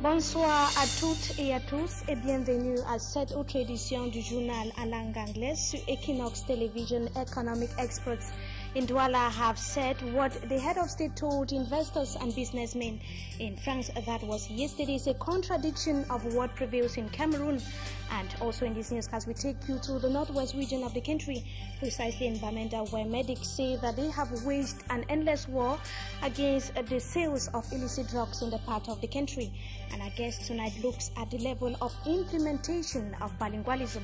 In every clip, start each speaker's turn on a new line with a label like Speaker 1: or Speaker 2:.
Speaker 1: Bonsoir à toutes et à tous et bienvenue à cette autre édition du journal en langue anglaise sur Equinox Television. Economic experts in Douala have said what the head of state told investors and businessmen in France. That was yesterday. It's a contradiction of what prevails in Cameroon. And also in this newscast, we take you to the northwest region of the country, precisely in Bamenda, where medics say that they have waged an endless war against the sales of illicit drugs in the part of the country. And our guest tonight looks at the level of implementation of bilingualism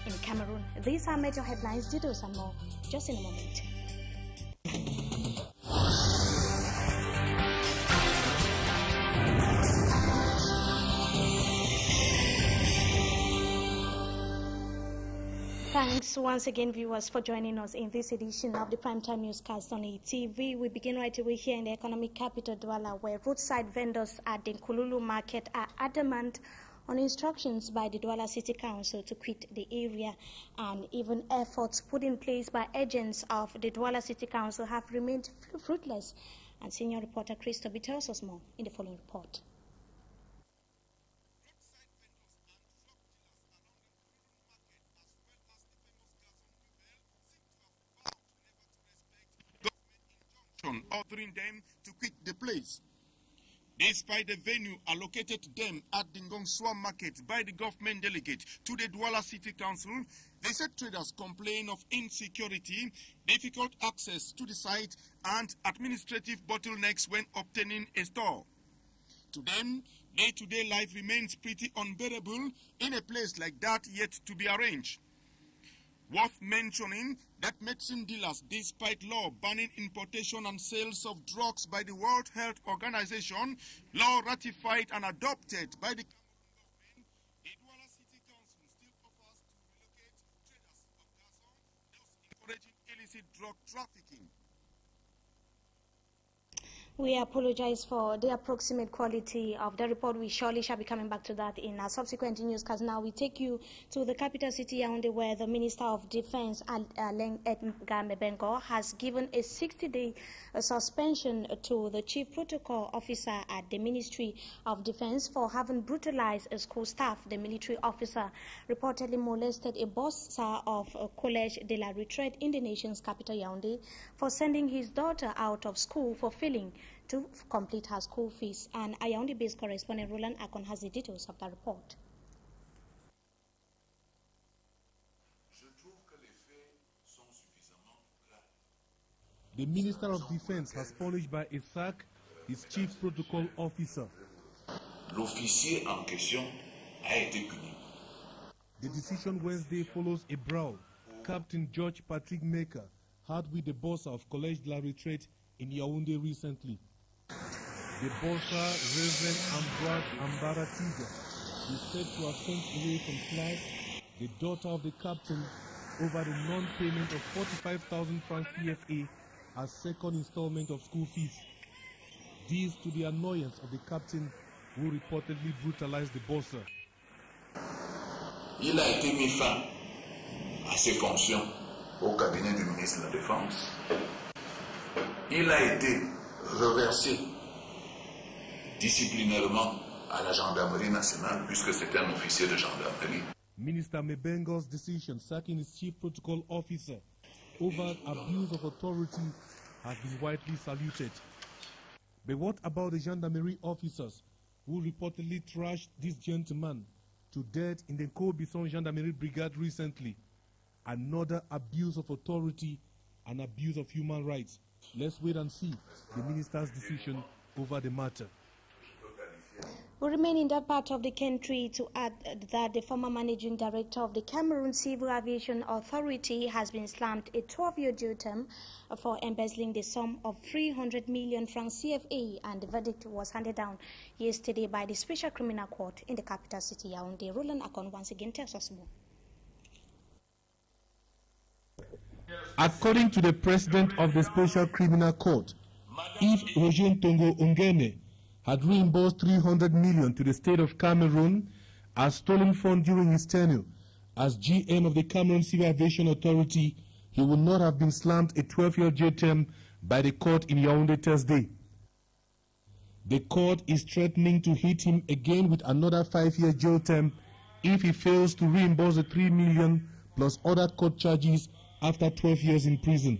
Speaker 1: in Cameroon. These are major headlines, details and more, just in a moment. Thanks once again, viewers, for joining us in this edition of the Primetime Newscast on ETV. We begin right away here in the economic capital, Douala, where roadside vendors at the Nkululu market are adamant on instructions by the Douala City Council to quit the area, and even efforts put in place by agents of the Douala City Council have remained fruitless. And senior reporter Chris Toby tells us more in the following report.
Speaker 2: Ordering them to quit the place. Despite the venue allocated to them at the Ngongswa market by the government delegate to the Douala City Council, they said traders complain of insecurity, difficult access to the site, and administrative bottlenecks when obtaining a store. To them, day-to-day life remains pretty unbearable in a place like that yet to be arranged. Worth mentioning that medicine dealers, despite law banning importation and sales of drugs by the World Health Organization, law ratified and adopted by the Cameroon government, the Douala City Council still offers to relocate traders of Gason, thus encouraging illicit drug trafficking.
Speaker 1: We apologize for the approximate quality of the report. We surely shall be coming back to that in our subsequent newscast. Now we take you to the capital city, Yaoundé, where the Minister of Defense, Alain Edgar Mebengo, has given a 60-day suspension to the Chief Protocol Officer at the Ministry of Defense for having brutalized a school staff. The military officer reportedly molested a bursar of Collège de la Retraite in the nation's capital, Yaoundé, for sending his daughter out of school for failing to complete her school fees. And Yaoundé-based correspondent Roland Akon has the details of the report.
Speaker 3: The Minister of Defense has punished by a sack his chief protocol officer.
Speaker 4: L'officier en question a été puni.
Speaker 3: The decision Wednesday follows a brawl Captain George Patrick Maker had with the boss of Collège de la Retraite in Yaoundé recently. The bossa, Reverend Ambroise Ambara Tiga, is said to have sent away from class the daughter of the captain over the non-payment of 45,000 francs CFA as second installment of school fees. This to the annoyance of the captain, who reportedly brutalized the bossa.
Speaker 4: Il a été mis fin à ses fonctions au cabinet du ministre de la Défense. Il a été reversé disciplinairement à la gendarmerie nationale puisque c'était un officier de gendarmerie.
Speaker 3: Minister Mebengo's decision sacking his chief protocol officer over abuse of authority has been widely saluted. But what about the gendarmerie officers who reportedly trashed this gentleman to death in the Kobison Gendarmerie Brigade recently? Another abuse of authority and abuse of human rights. Let's wait and see the minister's decision over the matter.
Speaker 1: We remain in that part of the country to add that the former managing director of the Cameroon Civil Aviation Authority has been slammed a 12-year jail term for embezzling the sum of 300 million francs CFA, and the verdict was handed down yesterday by the Special Criminal Court in the capital city, Yaoundé. Roland Akon once again tells us more.
Speaker 3: According to the president of the Special Criminal Court, if Roger Tongo Ongene had reimbursed 300 million to the state of Cameroon as stolen funds during his tenure as GM of the Cameroon Civil Aviation Authority, he would not have been slammed a 12-year jail term by the court in Yaoundé Thursday. The court is threatening to hit him again with another 5-year jail term if he fails to reimburse the $3 million plus other court charges after 12 years in prison.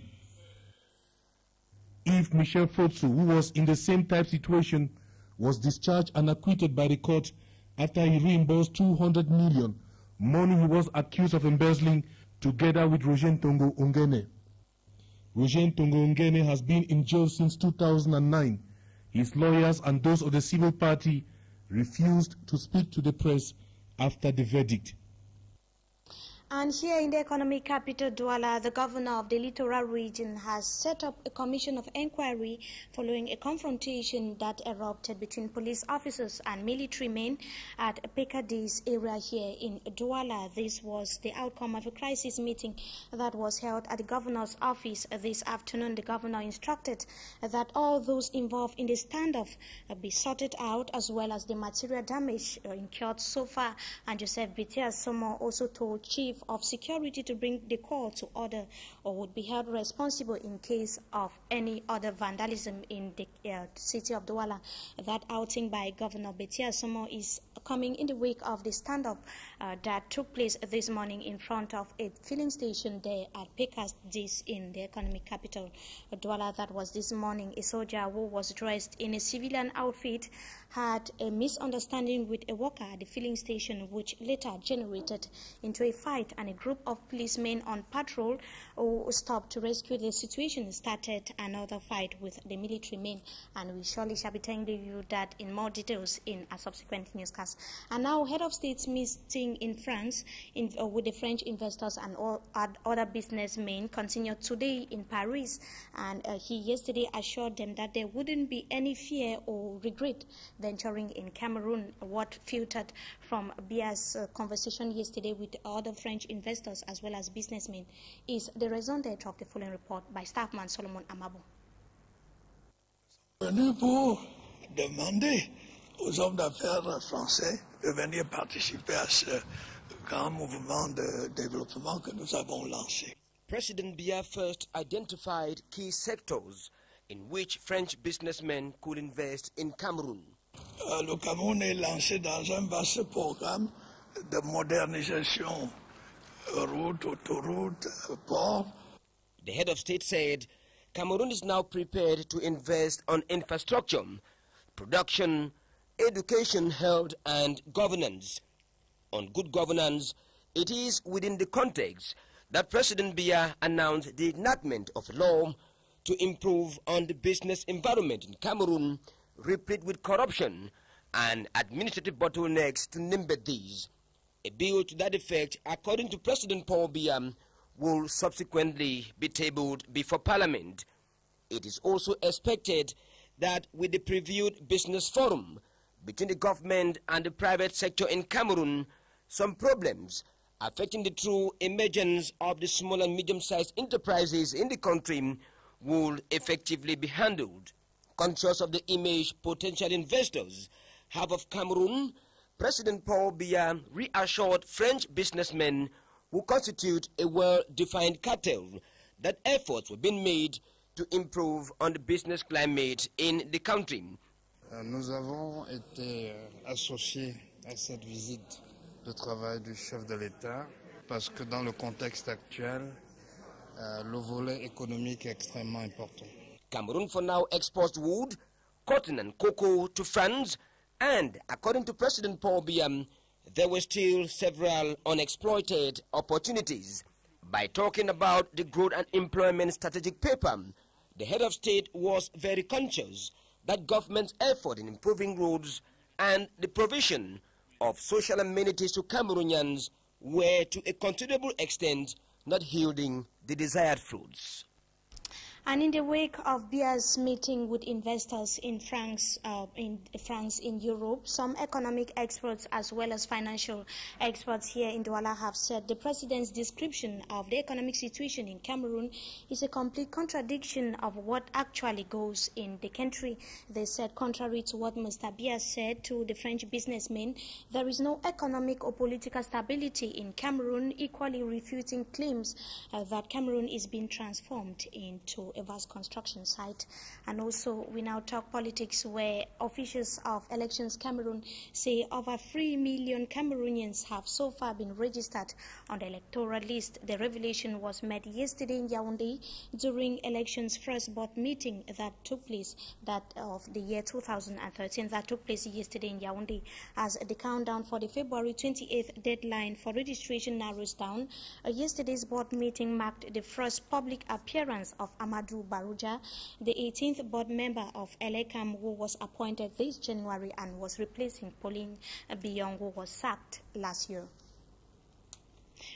Speaker 3: If Michel Fotso, who was in the same type situation, was discharged and acquitted by the court after he reimbursed $200 million, money he was accused of embezzling together with Roger Ntongo Ongene. Roger Ntongo Ongene has been in jail since 2009. His lawyers and those of the civil party refused to speak to the press after the verdict.
Speaker 1: And here in the economic capital, Douala, the governor of the littoral region has set up a commission of inquiry following a confrontation that erupted between police officers and military men at Pekadis area here in Douala. This was the outcome of a crisis meeting that was held at the governor's office this afternoon. The governor instructed that all those involved in the standoff be sorted out, as well as the material damage incurred so far. And Joseph Bitia Somo also told Chief of Security to bring the call to order or would be held responsible in case of any other vandalism in the city of Douala. That outing by Governor Bitia Somo is coming in the wake of the stand-up that took place this morning in front of a filling station there at Pekadis in the economic capital, Douala. That was this morning. A soldier who was dressed in a civilian outfit had a misunderstanding with a worker at the filling station, which later generated into a fight, and a group of policemen on patrol who stopped to rescue the situation started another fight with the military men. And we surely shall be telling you that in more details in a subsequent newscast. And now, head of state's meeting in France with the French investors and all other businessmen continued today in Paris, and he yesterday assured them that there wouldn't be any fear or regret venturing in Cameroon. What filtered from Bia's conversation yesterday with other French investors as well as businessmen is the raison d'être of the following report by staffman Solomon Amabo.
Speaker 5: Venu pour demander aux hommes d'affaires français de venir participer à ce grand mouvement de développement que nous avons lancé.
Speaker 6: President Biya first identified key sectors in which French businessmen could invest in Cameroon.
Speaker 5: Le Cameroun est lancé dans un vaste programme de modernisation, route, autoroute, port.
Speaker 6: The head of state said Cameroon is now prepared to invest on infrastructure, production, education, health, and governance. On good governance, it is within the context that President Biya announced the enactment of a law to improve on the business environment in Cameroon, replete with corruption and administrative bottlenecks, to name but these. A bill to that effect, according to President Paul Biya, will subsequently be tabled before Parliament. It is also expected that with the previewed business forum between the government and the private sector in Cameroon, some problems affecting the true emergence of the small and medium-sized enterprises in the country will effectively be handled. Conscious of the image potential investors have of Cameroon, President Paul Biya reassured French businessmen who constitute a well-defined cartel that efforts were being made to improve on the business climate in the country.
Speaker 7: Nous avons été associés à cette visite de travail du chef de l'État parce que dans le contexte actuel, le volet économique est extrêmement important.
Speaker 6: Cameroon for now exports wood, cotton and cocoa to France, and according to President Paul Biya, there were still several unexploited opportunities. By talking about the growth and employment strategic paper, the head of state was very conscious that government's effort in improving roads and the provision of social amenities to Cameroonians were to a considerable extent not yielding the desired fruits.
Speaker 1: And in the wake of Biya's meeting with investors in France, in Europe, some economic experts as well as financial experts here in Douala have said the president's description of the economic situation in Cameroon is a complete contradiction of what actually goes in the country. They said, contrary to what Mr. Biya said to the French businessmen, there is no economic or political stability in Cameroon, equally refuting claims that Cameroon is being transformed into a vast construction site. And also, we now talk politics, where officials of Elections Cameroon say over 3 million Cameroonians have so far been registered on the electoral list. The revelation was made yesterday in Yaoundé during elections' first board meeting that took place, that of the year 2013, that took place yesterday in Yaoundé. As the countdown for the February 28th deadline for registration narrows down, yesterday's board meeting marked the first public appearance of Amadou Barouja, the 18th board member of ELECAM, who was appointed this January and was replacing Pauline Biong, who was sacked last year.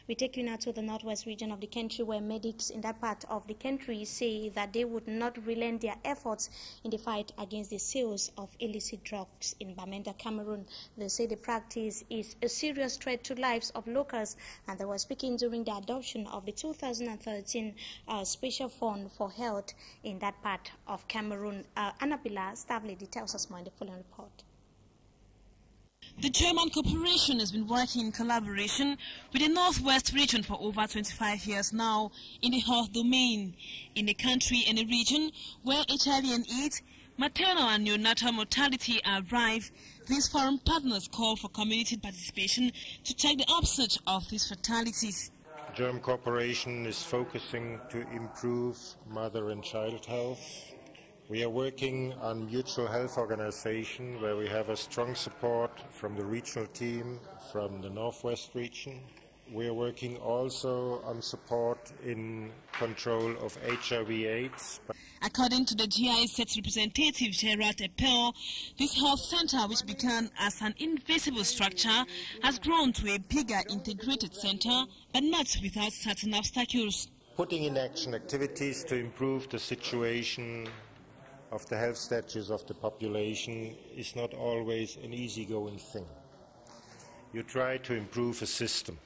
Speaker 1: We take you now to the northwest region of the country, where medics in that part of the country say that they would not relent their efforts in the fight against the sales of illicit drugs in Bamenda, Cameroon. They say the practice is a serious threat to lives of locals, and they were speaking during the adoption of the 2013 Special Fund for Health in that part of Cameroon. Annabella Stavley tells us more in the following report.
Speaker 8: The German Corporation has been working in collaboration with the Northwest region for over 25 years now in the health domain. In the country and the region where HIV and AIDS, maternal and neonatal mortality are rife, these foreign partners call for community participation to check the upsurge of these fatalities.
Speaker 9: German Corporation is focusing to improve mother and child health. We are working on mutual health organization, where we have a strong support from the regional team from the Northwest region. We are working also on support in control of HIV/AIDS.
Speaker 8: According to the GIZ representative Gerard Epel, this health center, which began as an invisible structure, has grown to a bigger integrated center, but not without certain obstacles.
Speaker 9: Putting in action activities to improve the situation of the health status of the population is not always an easygoing thing. You try to improve a system.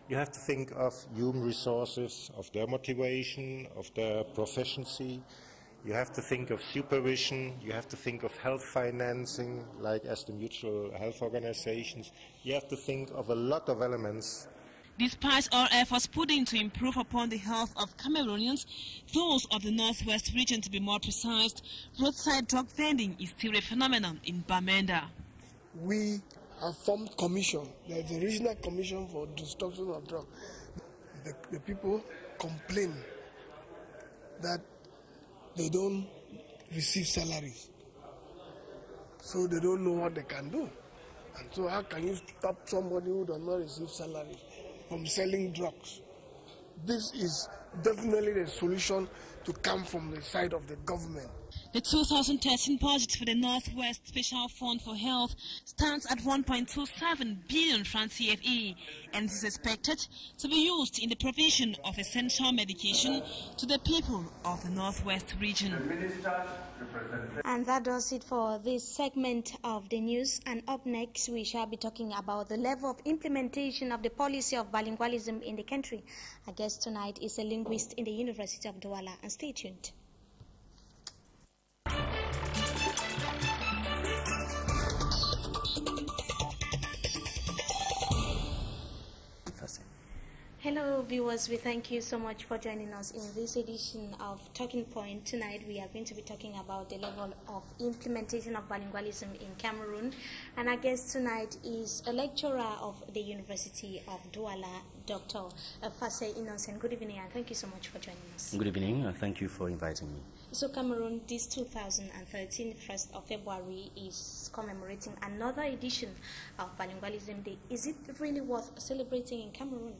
Speaker 9: You have to think of human resources, of their motivation, of their proficiency. You have to think of supervision. You have to think of health financing, like as the mutual health organizations. You have to think of a lot of elements.
Speaker 8: Despite all efforts put in to improve upon the health of Cameroonians, those of the Northwest region to be more precise, roadside drug vending is still a phenomenon in Bamenda.
Speaker 10: We have formed commission, the regional commission for destruction of drugs. The people complain that they don't receive salaries, so they don't know what they can do. And so how can you stop somebody who does not receive salaries from selling drugs? This is definitely the solution to come from the side of the government.
Speaker 8: The 2013 budget for the Northwest Special Fund for Health stands at 1.27 billion francs CFA and is expected to be used in the provision of essential medication to the people of the Northwest region.
Speaker 1: And that does it for this segment of the news. And up next, we shall be talking about the level of implementation of the policy of bilingualism in the country. Our guest tonight is a linguist in the University of Douala. And stay tuned. Hello viewers, we thank you so much for joining us in this edition of Talking Point. Tonight we are going to be talking about the level of implementation of bilingualism in Cameroon, and our guest tonight is a lecturer of the University of Douala, Dr. Fasse Innocent. Good evening, and thank you so much for joining us.
Speaker 11: Good evening, and thank you for inviting me.
Speaker 1: So Cameroon, this 2013, 1st of February, is commemorating another edition of Bilingualism Day. Is it really worth celebrating in Cameroon?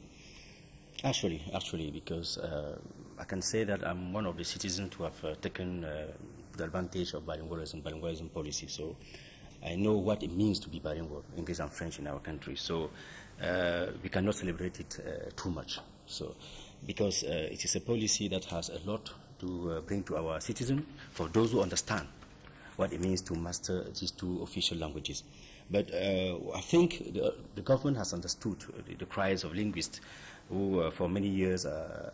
Speaker 11: Actually, because I can say that I'm one of the citizens who have taken the advantage of bilingualism policy. So I know what it means to be bilingual, English and French in our country. So we cannot celebrate it too much. So because it is a policy that has a lot to bring to our citizens, for those who understand what it means to master these two official languages. But I think the government has understood the cries of linguists who for many years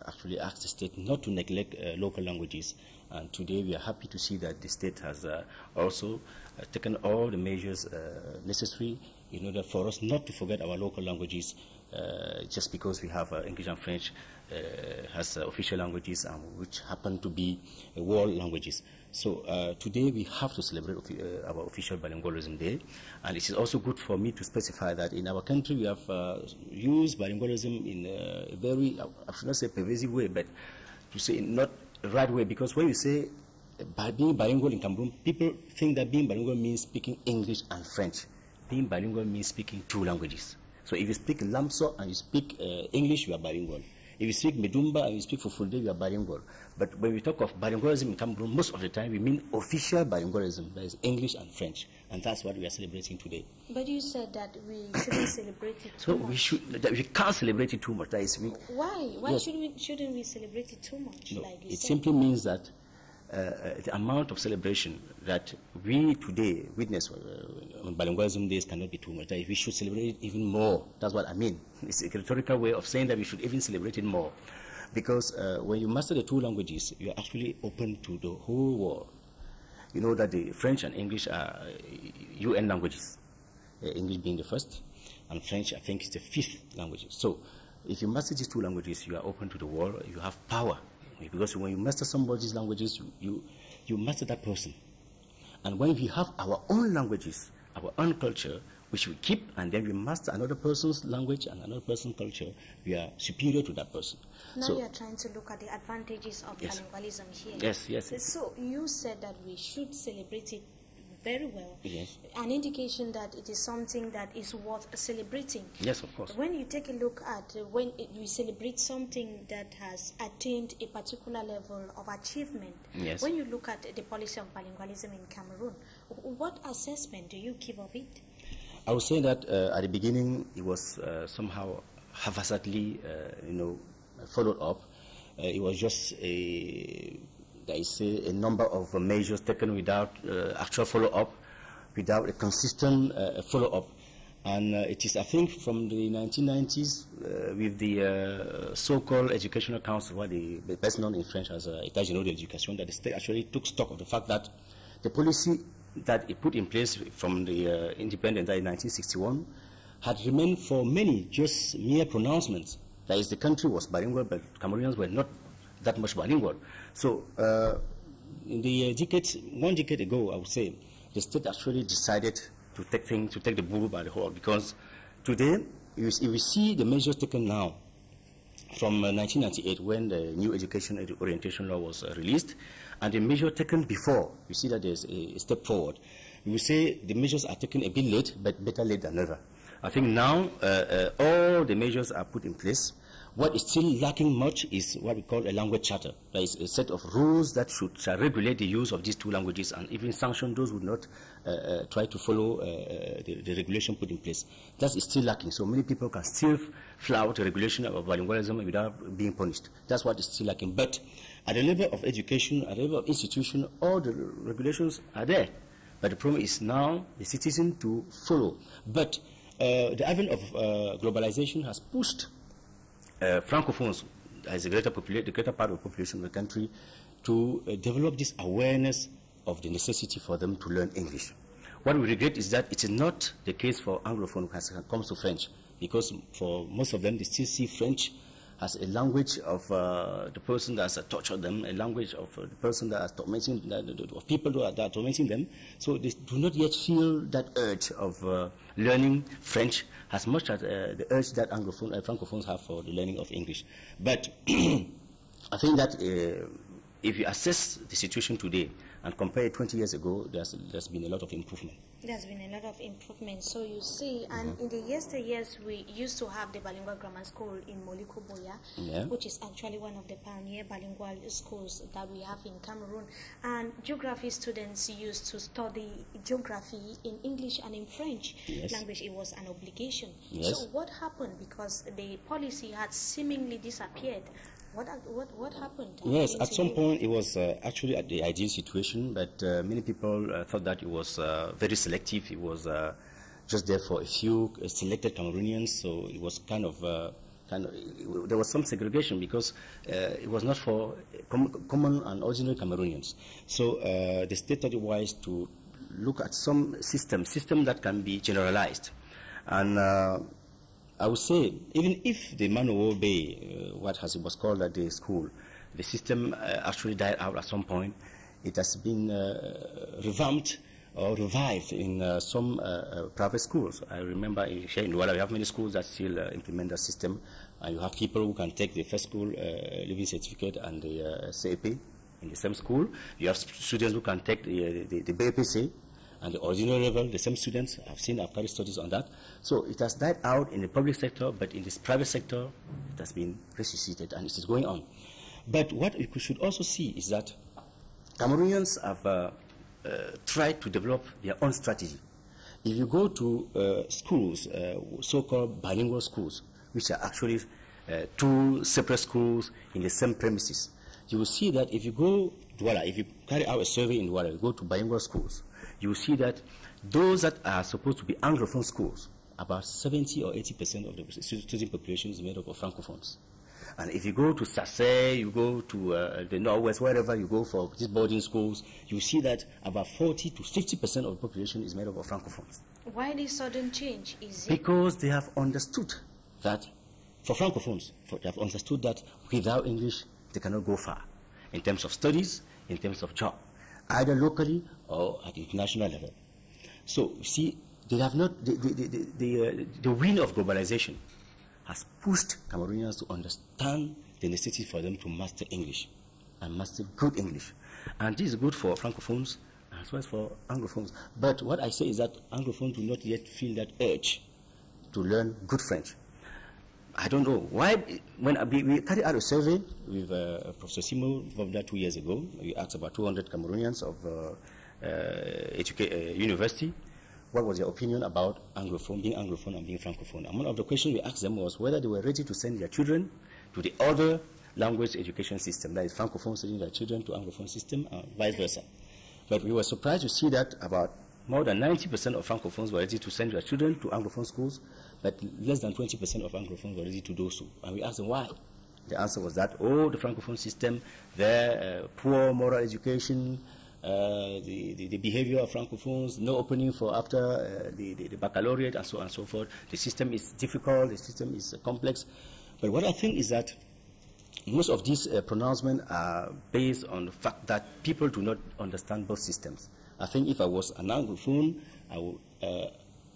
Speaker 11: actually asked the state not to neglect local languages. And today we are happy to see that the state has also taken all the measures necessary in order for us not to forget our local languages just because we have English and French has official languages and which happen to be world languages. So today we have to celebrate our official bilingualism day, and it is also good for me to specify that in our country we have used bilingualism in a very, I should not say pervasive way, but to say not the right way, because when you say by being bilingual in Cameroon, people think that being bilingual means speaking English and French. Being bilingual means speaking 2 languages. So if you speak Lamso and you speak English, you are bilingual. If you speak Medumba and you speak Fulfulde, you are bilingual. But when we talk of bilingualism in Cameroon, most of the time we mean official bilingualism, that is English and French. And that's what we are celebrating today.
Speaker 1: But you said that we shouldn't celebrate it too much.
Speaker 11: We can't celebrate it too much. That is,
Speaker 1: why? Why
Speaker 11: yes.
Speaker 1: shouldn't we celebrate it too much?
Speaker 11: No,
Speaker 1: like
Speaker 11: it simply means that the amount of celebration that we today witness on bilingualism days cannot be too much. We should celebrate it even more. That's what I mean. It's a rhetorical way of saying that we should even celebrate it more. Because when you master the 2 languages, you are actually open to the whole world. You know that the French and English are UN languages, English being the first, and French, I think, is the 5th language. So if you master these 2 languages, you are open to the world, you have power. Because when you master somebody's languages, you master that person. And when we have our own languages, our own culture, which we keep, and then we master another person's language and another person's culture, we are superior to that person.
Speaker 1: Now
Speaker 11: so,
Speaker 1: you are trying to look at the advantages of
Speaker 11: yes.
Speaker 1: bilingualism here.
Speaker 11: Yes, yes.
Speaker 1: So you said that we should celebrate it very well.
Speaker 11: Yes.
Speaker 1: An indication that it is something that is worth celebrating.
Speaker 11: Yes, of course.
Speaker 1: When you take a look at when we celebrate something that has attained a particular level of achievement,
Speaker 11: yes.
Speaker 1: when you look at the policy of bilingualism in Cameroon, what assessment do you give of it?
Speaker 11: I would say that at the beginning it was somehow haphazardly, followed up. It was just a number of measures taken without actual follow-up, without a consistent follow-up. And it is, I think, from the 1990s with the so-called Educational Council, what the best known in French as État Généraux de l'Éducation, that the state actually took stock of the fact that the policy that it put in place from the independence in 1961 had remained for many just mere pronouncements. That is, the country was bilingual, but Cameroonians were not that much bilingual. So in the one decade ago, I would say, the state actually decided to take the bull by the horn, because today, if we see the measures taken now from 1998, when the new education orientation law was released, and the measure taken before, you see that there's a step forward. We will say the measures are taken a bit late, but better late than never. I think now all the measures are put in place. What is still lacking much is what we call a language charter. There is a set of rules that shall regulate the use of these 2 languages and even sanction those who would not try to follow the regulation put in place. That is still lacking. So many people can still flout the regulation of bilingualism without being punished. That's what is still lacking. But at the level of education, at the level of institution, all the regulations are there. But the problem is now the citizen to follow. But the advent of globalization has pushed Francophones, as the greater part of the population of the country, to develop this awareness of the necessity for them to learn English. What we regret is that it is not the case for Anglophone when it comes to French, because for most of them, they still see French as a language of the person that has tortured them, a language of the person that is tormenting, of people that are tormenting them. So they do not yet feel that urge of learning French as much as the urge that Francophones have for the learning of English. But I think that if you assess the situation today and compare it 20 years ago, there's been a lot of improvement.
Speaker 1: There's been a lot of improvement. So you see, and in the yesteryears, we used to have the bilingual grammar school in Moliko Boya, which is actually one of the pioneer bilingual schools that we have in Cameroon. And geography students used to study geography in English and in French language. It was an obligation. So what happened? Because the policy had seemingly disappeared. What happened?
Speaker 11: Yes, at some point it was actually at the ideal situation, but many people thought that it was very selective. It was just there for a few selected Cameroonians, so it was there was some segregation because it was not for common and ordinary Cameroonians. So the state thought it wise to look at some system that can be generalized. And I would say, even if the Manowo Bay, what was called at the school, the system actually died out at some point, it has been revamped or revived in some private schools. I remember in Douala we have many schools that still implement the system, and you have people who can take the first school living certificate and the CAP in the same school. You have students who can take the BAPC and the ordinary level, the same students. I've carried studies on that. So it has died out in the public sector, but in this private sector, it has been resuscitated, and it is going on. But what we should also see is that Cameroonians have tried to develop their own strategy. If you go to schools, so-called bilingual schools, which are actually two separate schools in the same premises, you will see that if you go to Douala, if you carry out a survey in Douala, you go to bilingual schools, you will see that those that are supposed to be Anglophone schools, about 70 or 80% of the student population is made up of Francophones. And if you go to Sase, you go to the Northwest, wherever you go for these boarding schools, you see that about 40 to 50% of the population is made up of Francophones.
Speaker 1: Why this sudden change? Is it
Speaker 11: because they have understood that, for Francophones, they have understood that without English, they cannot go far in terms of studies, in terms of job, either locally or at the international level. So, see, they have not, the wind of globalization has pushed Cameroonians to understand the necessity for them to master English and master good English. And this is good for Francophones as well as for Anglophones. But what I say is that Anglophones do not yet feel that urge to learn good French. I don't know why. When we carried out a survey with Professor Simo Vobda 2 years ago, we asked about 200 Cameroonians of university, what was their opinion about Anglophone, being Anglophone and being Francophone. And one of the questions we asked them was whether they were ready to send their children to the other language education system, that is Francophone sending their children to Anglophone system and vice versa. But we were surprised to see that about more than 90% of Francophones were ready to send their children to Anglophone schools, but less than 20% of Anglophones were ready to do so. And we asked them why. The answer was that, oh, the Francophone system, their poor moral education, the behavior of Francophones, no opening for after the baccalaureate, and so on and so forth. The system is difficult, the system is complex. But what I think is that most of these pronouncements are based on the fact that people do not understand both systems. I think if I was an Anglophone, I would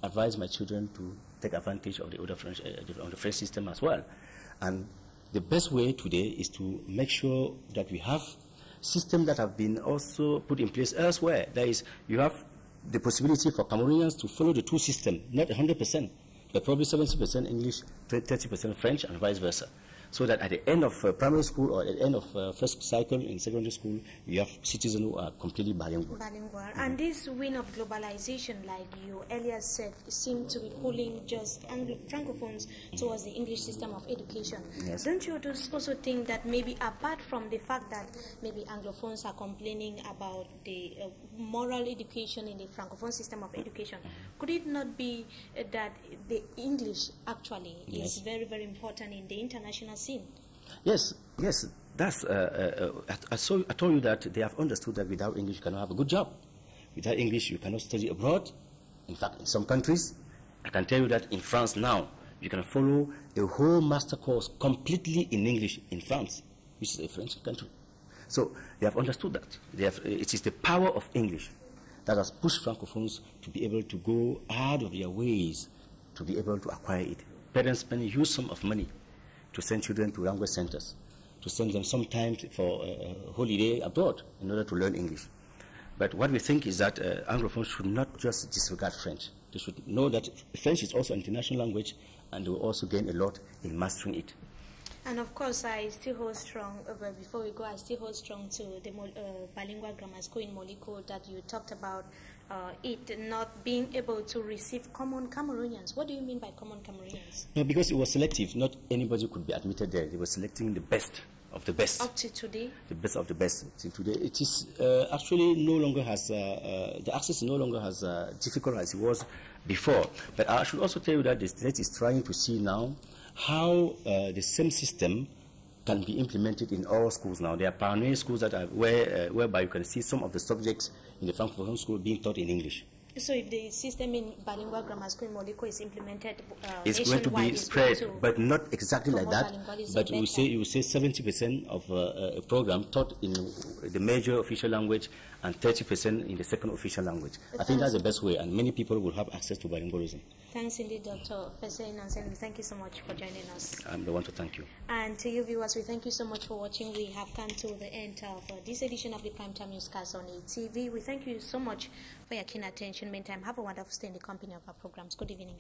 Speaker 11: advise my children to take advantage of the other French, on the French system as well. And the best way today is to make sure that we have systems that have been also put in place elsewhere. That is, you have the possibility for Cameroonians to follow the two systems, not 100%, but probably 70% English, 30% French, and vice versa. So that at the end of primary school or at the end of first cycle in secondary school, you have citizens who are completely bilingual.
Speaker 1: And this wind of globalization, like you earlier said, seemed to be pulling just Francophones towards the English system of education.
Speaker 11: Yes.
Speaker 1: Don't you also think that maybe apart from the fact that maybe Anglophones are complaining about the moral education in the Francophone system of education, could it not be that the English actually is very, very important in the international scene?
Speaker 11: Yes, yes. That's. I told you that they have understood that without English you cannot have a good job. Without English you cannot study abroad. In fact, in some countries, I can tell you that in France now, you can follow a whole master course completely in English in France, which is a French country. So they have understood that. It is the power of English that has pushed Francophones to be able to go out of their ways to be able to acquire it. Parents spend a huge sum of money to send children to language centers, to send them sometimes for a holiday abroad in order to learn English. But what we think is that Anglophones should not just disregard French. They should know that French is also an international language, and they will also gain a lot in mastering it.
Speaker 1: And of course, I still hold strong, before we go, I still hold strong to the bilingual grammar school in Moliko that you talked about, it not being able to receive common Cameroonians. What do you mean by common Cameroonians?
Speaker 11: No, because it was selective. Not anybody could be admitted there. They were selecting the best of the best.
Speaker 1: Up to today?
Speaker 11: The best of the best. Till today, it is actually no longer has, the access no longer as difficult as it was before. But I should also tell you that the state is trying to see now how the same system can be implemented in all schools now. There are pioneer schools that are whereby you can see some of the subjects in the Francophone school being taught in English.
Speaker 1: So if the system in bilingual grammar school in Moliko is implemented
Speaker 11: it's going to be spread, but not exactly like that. But you say 70% of a program taught in the major official language and 30% in the second official language. I think that's the best way, and many people will have access to bilingualism.
Speaker 1: Thanks indeed, Dr. Fessein Ansenu. Thank you so much for joining us.
Speaker 11: I'm the one to thank you. And
Speaker 1: to you viewers, we thank you so much for watching. We have come to the end of this edition of the Primetime Newscast on ETV. We thank you so much for your keen attention. Meantime, have a wonderful stay in the company of our programs. Good evening.